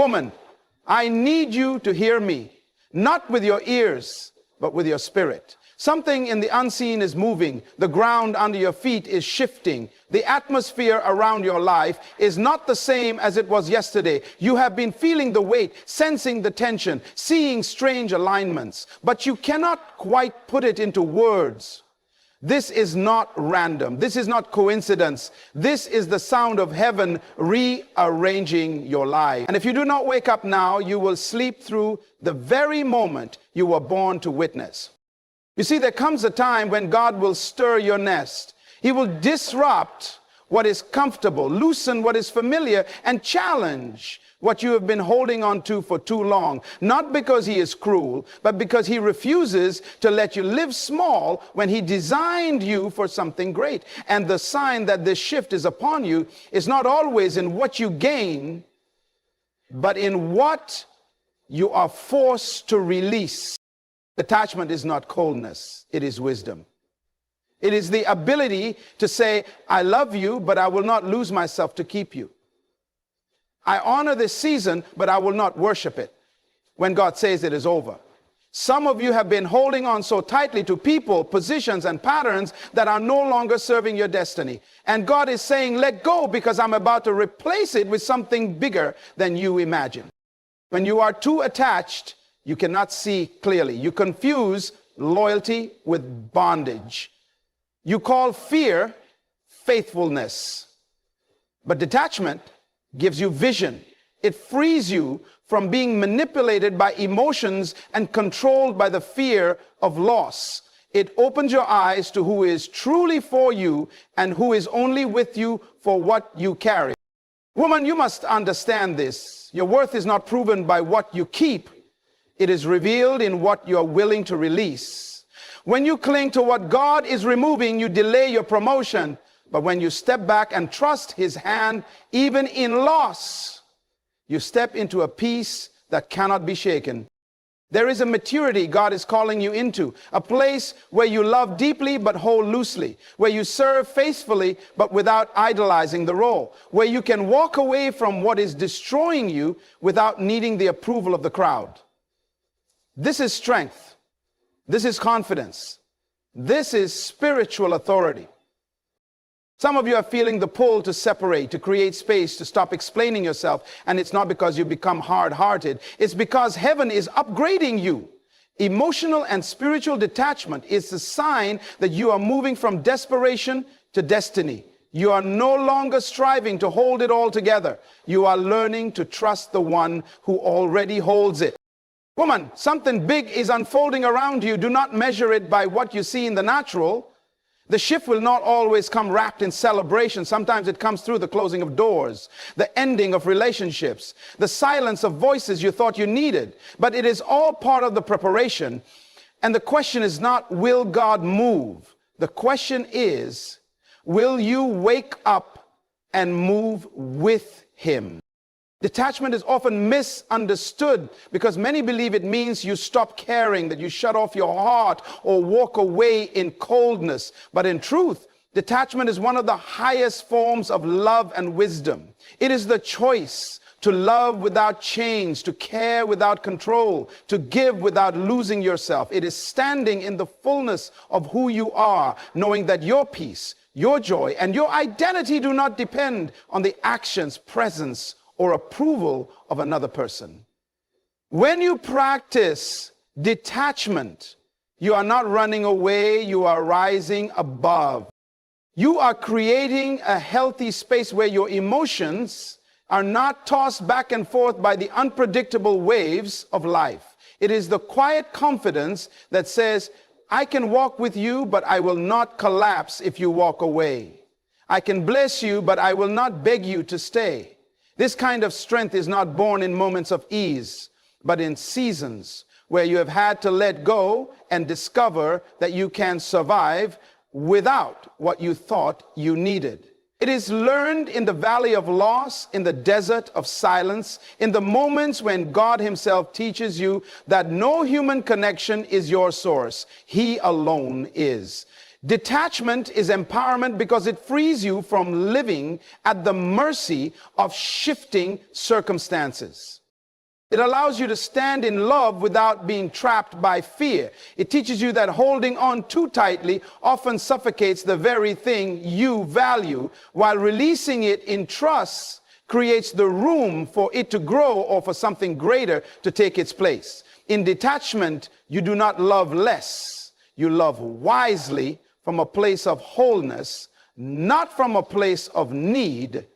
Woman, I need you to hear me, not with your ears, but with your spirit. Something in the unseen is moving. The ground under your feet is shifting. The atmosphere around your life is not the same as it was yesterday. You have been feeling the weight, sensing the tension, seeing strange alignments, but you cannot quite put it into words. This is not random. This is not coincidence. This is the sound of heaven rearranging your life. And if you do not wake up now, you will sleep through the very moment you were born to witness. You see, there comes a time when God will stir your nest. He will disrupt what is comfortable, loosen what is familiar, and challenge what you have been holding on to for too long. Not because he is cruel, but because he refuses to let you live small when he designed you for something great. And the sign that this shift is upon you is not always in what you gain, but in what you are forced to release. Attachment is not coldness, it is wisdom. It is the ability to say, I love you, but I will not lose myself to keep you. I honor this season, but I will not worship it when God says it is over. Some of you have been holding on so tightly to people, positions, and patterns that are no longer serving your destiny. And God is saying, let go, because I'm about to replace it with something bigger than you imagine. When you are too attached, you cannot see clearly. You confuse loyalty with bondage. You call fear faithfulness. But detachment gives you vision. It frees you from being manipulated by emotions and controlled by the fear of loss. It opens your eyes to who is truly for you and who is only with you for what you carry. Woman, you must understand this. Your worth is not proven by what you keep. It is revealed in what you are willing to release. When you cling to what God is removing, you delay your promotion. But when you step back and trust his hand, even in loss, you step into a peace that cannot be shaken. There is a maturity God is calling you into, a place where you love deeply but hold loosely, where you serve faithfully but without idolizing the role, where you can walk away from what is destroying you without needing the approval of the crowd. This is strength. This is confidence. This is spiritual authority. Some of you are feeling the pull to separate, to create space, to stop explaining yourself. And it's not because you become hard-hearted. It's because heaven is upgrading you. Emotional and spiritual detachment is a sign that you are moving from desperation to destiny. You are no longer striving to hold it all together. You are learning to trust the one who already holds it. Woman, something big is unfolding around you. Do not measure it by what you see in the natural. The shift will not always come wrapped in celebration. Sometimes it comes through the closing of doors, the ending of relationships, the silence of voices you thought you needed. But it is all part of the preparation. And the question is not, will God move? The question is, will you wake up and move with him? Detachment is often misunderstood because many believe it means you stop caring, that you shut off your heart or walk away in coldness. But in truth, detachment is one of the highest forms of love and wisdom. It is the choice to love without chains, to care without control, to give without losing yourself. It is standing in the fullness of who you are, knowing that your peace, your joy, and your identity do not depend on the actions, presence, or approval of another person. When you practice detachment, you are not running away, you are rising above. You are creating a healthy space where your emotions are not tossed back and forth by the unpredictable waves of life. It is the quiet confidence that says, I can walk with you, but I will not collapse if you walk away. I can bless you, but I will not beg you to stay. This kind of strength is not born in moments of ease, but in seasons where you have had to let go and discover that you can survive without what you thought you needed. It is learned in the valley of loss, in the desert of silence, in the moments when God himself teaches you that no human connection is your source. He alone is. Detachment is empowerment because it frees you from living at the mercy of shifting circumstances. It allows you to stand in love without being trapped by fear. It teaches you that holding on too tightly often suffocates the very thing you value, while releasing it in trust creates the room for it to grow or for something greater to take its place. In detachment, you do not love less. You love wisely from a place of wholeness, not from a place of need.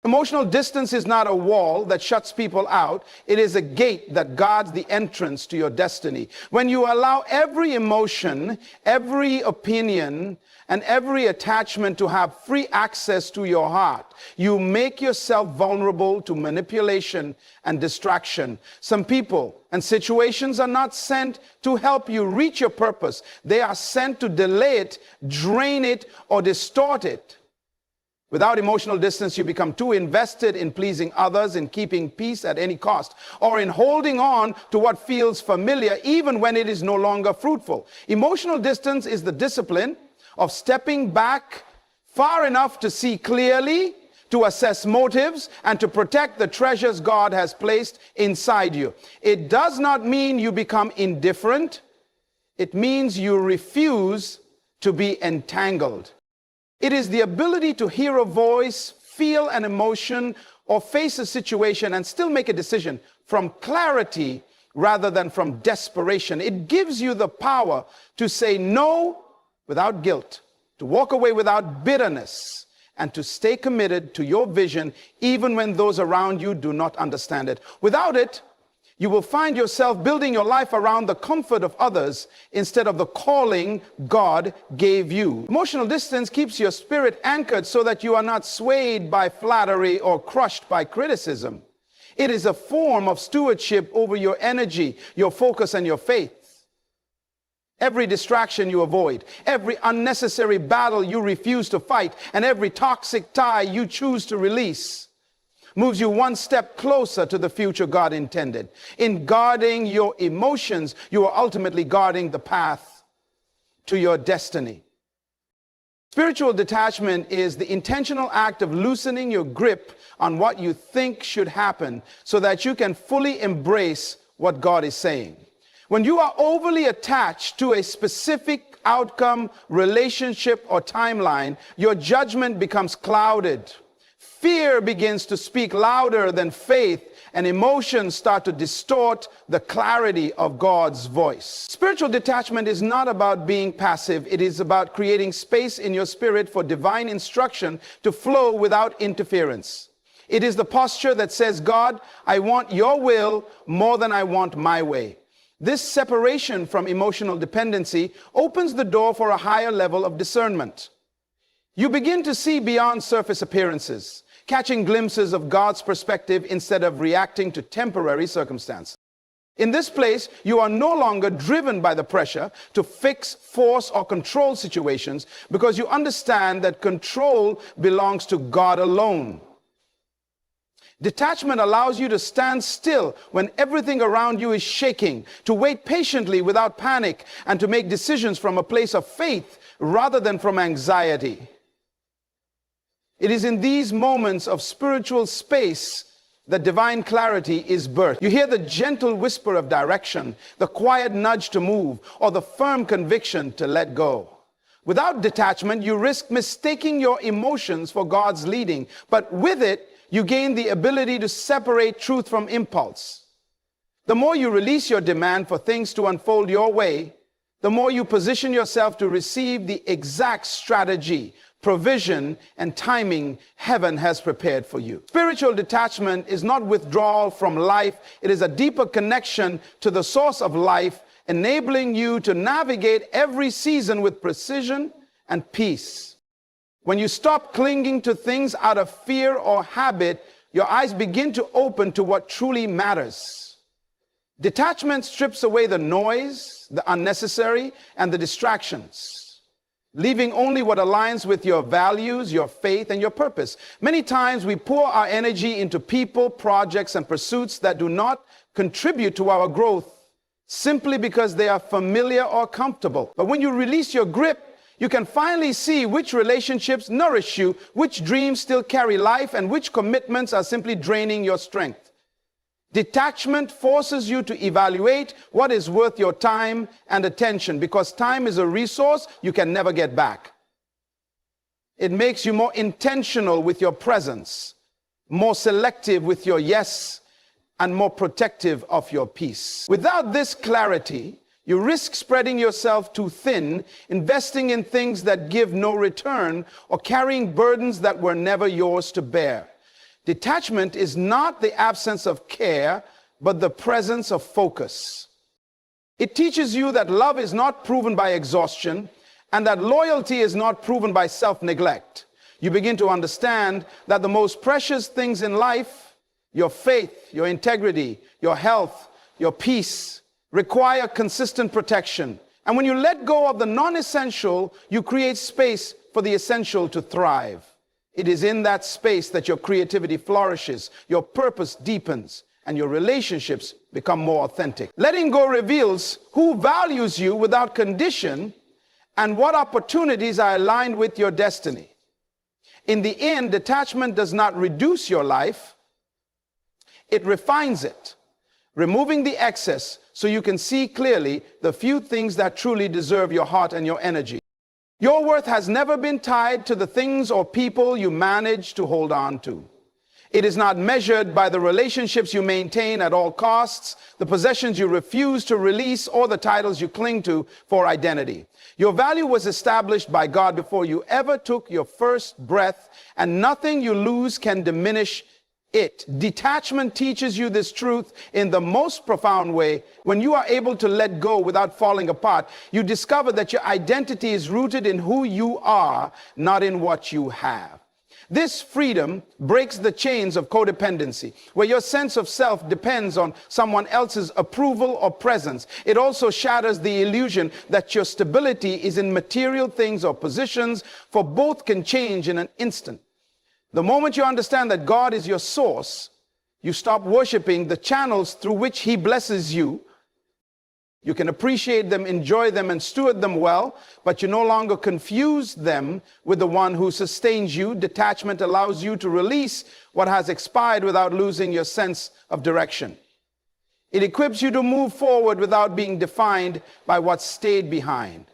Emotional distance is not a wall that shuts people out. It is a gate that guards the entrance to your destiny. When you allow every emotion, every opinion, and every attachment to have free access to your heart, you make yourself vulnerable to manipulation and distraction. Some people and situations are not sent to help you reach your purpose. They are sent to delay it, drain it, or distort it. Without emotional distance, you become too invested in pleasing others, in keeping peace at any cost, or in holding on to what feels familiar even when it is no longer fruitful. Emotional distance is the discipline of stepping back far enough to see clearly, to assess motives, and to protect the treasures God has placed inside you. It does not mean you become indifferent. It means you refuse to be entangled. It is the ability to hear a voice, feel an emotion, or face a situation and still make a decision from clarity rather than from desperation. It gives you the power to say no without guilt, to walk away without bitterness, and to stay committed to your vision even when those around you do not understand it. Without it, you will find yourself building your life around the comfort of others instead of the calling God gave you. Emotional distance keeps your spirit anchored so that you are not swayed by flattery or crushed by criticism. It is a form of stewardship over your energy, your focus, and your faith. Every distraction you avoid, every unnecessary battle you refuse to fight, and every toxic tie you choose to release moves you one step closer to the future God intended. In guarding your emotions, you are ultimately guarding the path to your destiny. Spiritual detachment is the intentional act of loosening your grip on what you think should happen so that you can fully embrace what God is saying. When you are overly attached to a specific outcome, relationship, or timeline, your judgment becomes clouded. Fear begins to speak louder than faith, and emotions start to distort the clarity of God's voice. Spiritual detachment is not about being passive. It is about creating space in your spirit for divine instruction to flow without interference. It is the posture that says, God, I want your will more than I want my way. This separation from emotional dependency opens the door for a higher level of discernment. You begin to see beyond surface appearances, catching glimpses of God's perspective instead of reacting to temporary circumstances. In this place, you are no longer driven by the pressure to fix, force, or control situations because you understand that control belongs to God alone. Detachment allows you to stand still when everything around you is shaking, to wait patiently without panic, and to make decisions from a place of faith rather than from anxiety. It is in these moments of spiritual space that divine clarity is birthed. You hear the gentle whisper of direction, the quiet nudge to move, or the firm conviction to let go. Without detachment, you risk mistaking your emotions for God's leading, but with it, you gain the ability to separate truth from impulse. The more you release your demand for things to unfold your way, the more you position yourself to receive the exact strategy, provision, and timing heaven has prepared for you. Spiritual detachment is not withdrawal from life. It is a deeper connection to the source of life, enabling you to navigate every season with precision and peace. When you stop clinging to things out of fear or habit, your eyes begin to open to what truly matters. Detachment strips away the noise, the unnecessary, and the distractions, leaving only what aligns with your values, your faith, and your purpose. Many times we pour our energy into people, projects, and pursuits that do not contribute to our growth simply because they are familiar or comfortable. But when you release your grip, you can finally see which relationships nourish you, which dreams still carry life, and which commitments are simply draining your strength. Detachment forces you to evaluate what is worth your time and attention, because time is a resource you can never get back. It makes you more intentional with your presence, more selective with your yes, and more protective of your peace. Without this clarity, you risk spreading yourself too thin, investing in things that give no return, or carrying burdens that were never yours to bear. Detachment is not the absence of care, but the presence of focus. It teaches you that love is not proven by exhaustion, and that loyalty is not proven by self-neglect. You begin to understand that the most precious things in life, your faith, your integrity, your health, your peace, require consistent protection. And when you let go of the non-essential, you create space for the essential to thrive. It is in that space that your creativity flourishes, your purpose deepens, and your relationships become more authentic. Letting go reveals who values you without condition and what opportunities are aligned with your destiny. In the end, detachment does not reduce your life, it refines it, removing the excess so you can see clearly the few things that truly deserve your heart and your energy. Your worth has never been tied to the things or people you manage to hold on to. It is not measured by the relationships you maintain at all costs, the possessions you refuse to release, or the titles you cling to for identity. Your value was established by God before you ever took your first breath, and nothing you lose can diminish it. Detachment teaches you this truth in the most profound way. When you are able to let go without falling apart, you discover that your identity is rooted in who you are, not in what you have. This freedom breaks the chains of codependency, where your sense of self depends on someone else's approval or presence. It also shatters the illusion that your stability is in material things or positions, for both can change in an instant. The moment you understand that God is your source, you stop worshiping the channels through which He blesses you. You can appreciate them, enjoy them, and steward them well, but you no longer confuse them with the one who sustains you. Detachment allows you to release what has expired without losing your sense of direction. It equips you to move forward without being defined by what stayed behind.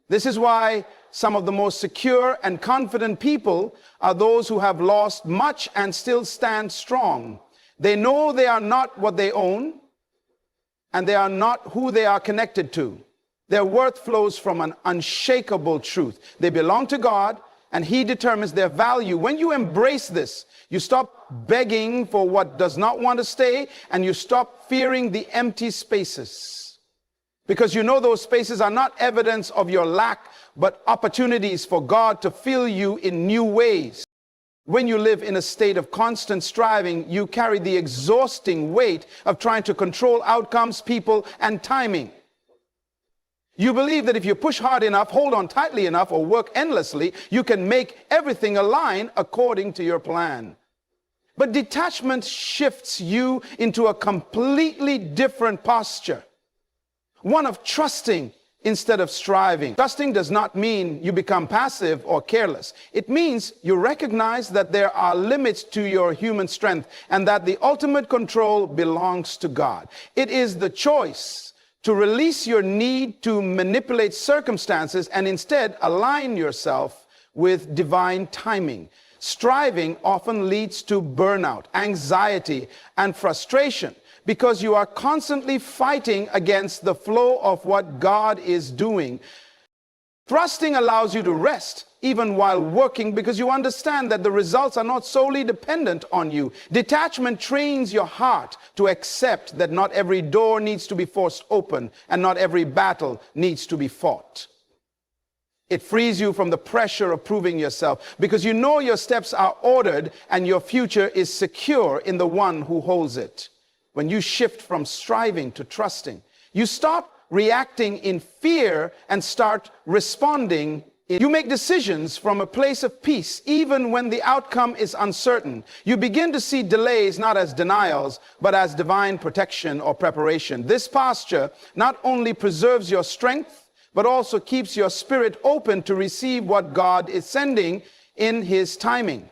This is why some of the most secure and confident people are those who have lost much and still stand strong. They know they are not what they own, and they are not who they are connected to. Their worth flows from an unshakable truth. They belong to God, and He determines their value. When you embrace this, you stop begging for what does not want to stay, and you stop fearing the empty spaces. Because you know those spaces are not evidence of your lack, but opportunities for God to fill you in new ways. When you live in a state of constant striving, you carry the exhausting weight of trying to control outcomes, people, and timing. You believe that if you push hard enough, hold on tightly enough, or work endlessly, you can make everything align according to your plan. But detachment shifts you into a completely different posture, one of trusting instead of striving. Trusting does not mean you become passive or careless. It means you recognize that there are limits to your human strength and that the ultimate control belongs to God. It is the choice to release your need to manipulate circumstances and instead align yourself with divine timing. Striving often leads to burnout, anxiety, and frustration, because you are constantly fighting against the flow of what God is doing. Trusting allows you to rest even while working, because you understand that the results are not solely dependent on you. Detachment trains your heart to accept that not every door needs to be forced open and not every battle needs to be fought. It frees you from the pressure of proving yourself, because you know your steps are ordered and your future is secure in the one who holds it. When you shift from striving to trusting, you stop reacting in fear and start responding. You make decisions from a place of peace, even when the outcome is uncertain. You begin to see delays not as denials, but as divine protection or preparation. This posture not only preserves your strength, but also keeps your spirit open to receive what God is sending in His timing.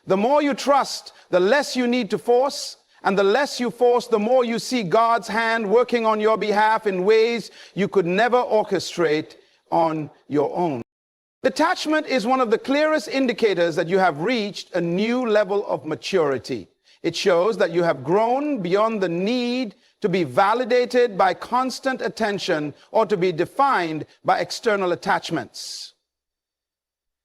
The more you trust, the less you need to force, And the less you force, the more you see God's hand working on your behalf in ways you could never orchestrate on your own. Detachment is one of the clearest indicators that you have reached a new level of maturity. It shows that you have grown beyond the need to be validated by constant attention or to be defined by external attachments.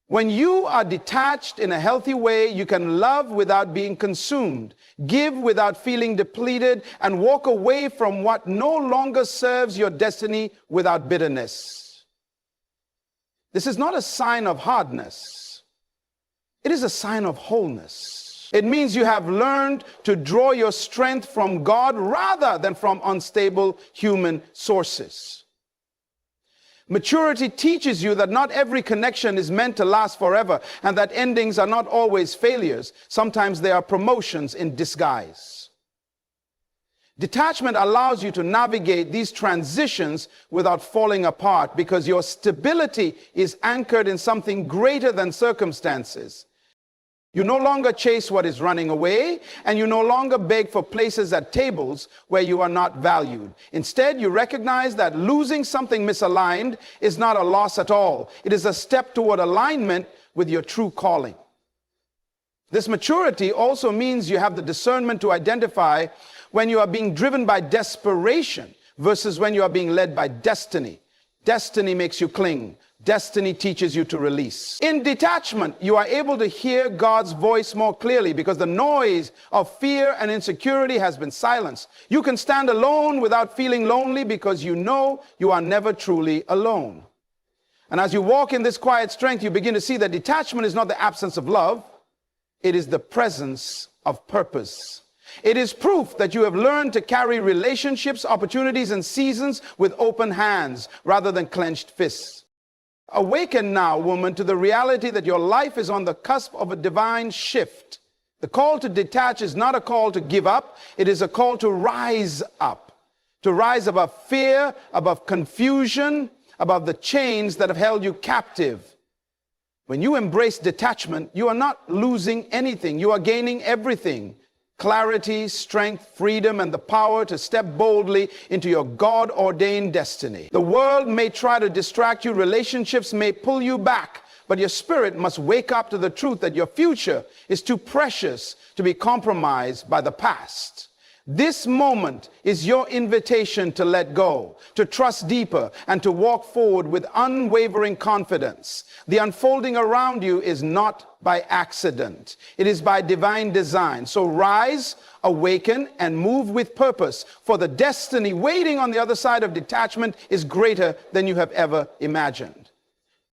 When you are detached in a healthy way, you can love without being consumed, give without feeling depleted, and walk away from what no longer serves your destiny without bitterness. This is not a sign of hardness. It is a sign of wholeness. It means you have learned to draw your strength from God rather than from unstable human sources. Maturity teaches you that not every connection is meant to last forever, and that endings are not always failures. Sometimes they are promotions in disguise. Detachment allows you to navigate these transitions without falling apart because your stability is anchored in something greater than circumstances. You no longer chase what is running away, and you no longer beg for places at tables where you are not valued. Instead, you recognize that losing something misaligned is not a loss at all. It is a step toward alignment with your true calling. This maturity also means you have the discernment to identify when you are being driven by desperation versus when you are being led by destiny. Destiny makes you cling. Destiny teaches you to release. In detachment, you are able to hear God's voice more clearly because the noise of fear and insecurity has been silenced. You can stand alone without feeling lonely because you know you are never truly alone. And as you walk in this quiet strength, you begin to see that detachment is not the absence of love. It is the presence of purpose. It is proof that you have learned to carry relationships, opportunities, and seasons with open hands rather than clenched fists. Awaken now, woman, to the reality that your life is on the cusp of a divine shift. The call to detach is not a call to give up. It is a call to rise up above fear, above confusion, above the chains that have held you captive. When you embrace detachment, you are not losing anything. You are gaining everything. Clarity, strength, freedom, and the power to step boldly into your God-ordained destiny. The world may try to distract you, relationships may pull you back, but your spirit must wake up to the truth that your future is too precious to be compromised by the past. This moment is your invitation to let go, to trust deeper, and to walk forward with unwavering confidence. The unfolding around you is not by accident. It is by divine design. So rise, awaken, and move with purpose, for the destiny waiting on the other side of detachment is greater than you have ever imagined.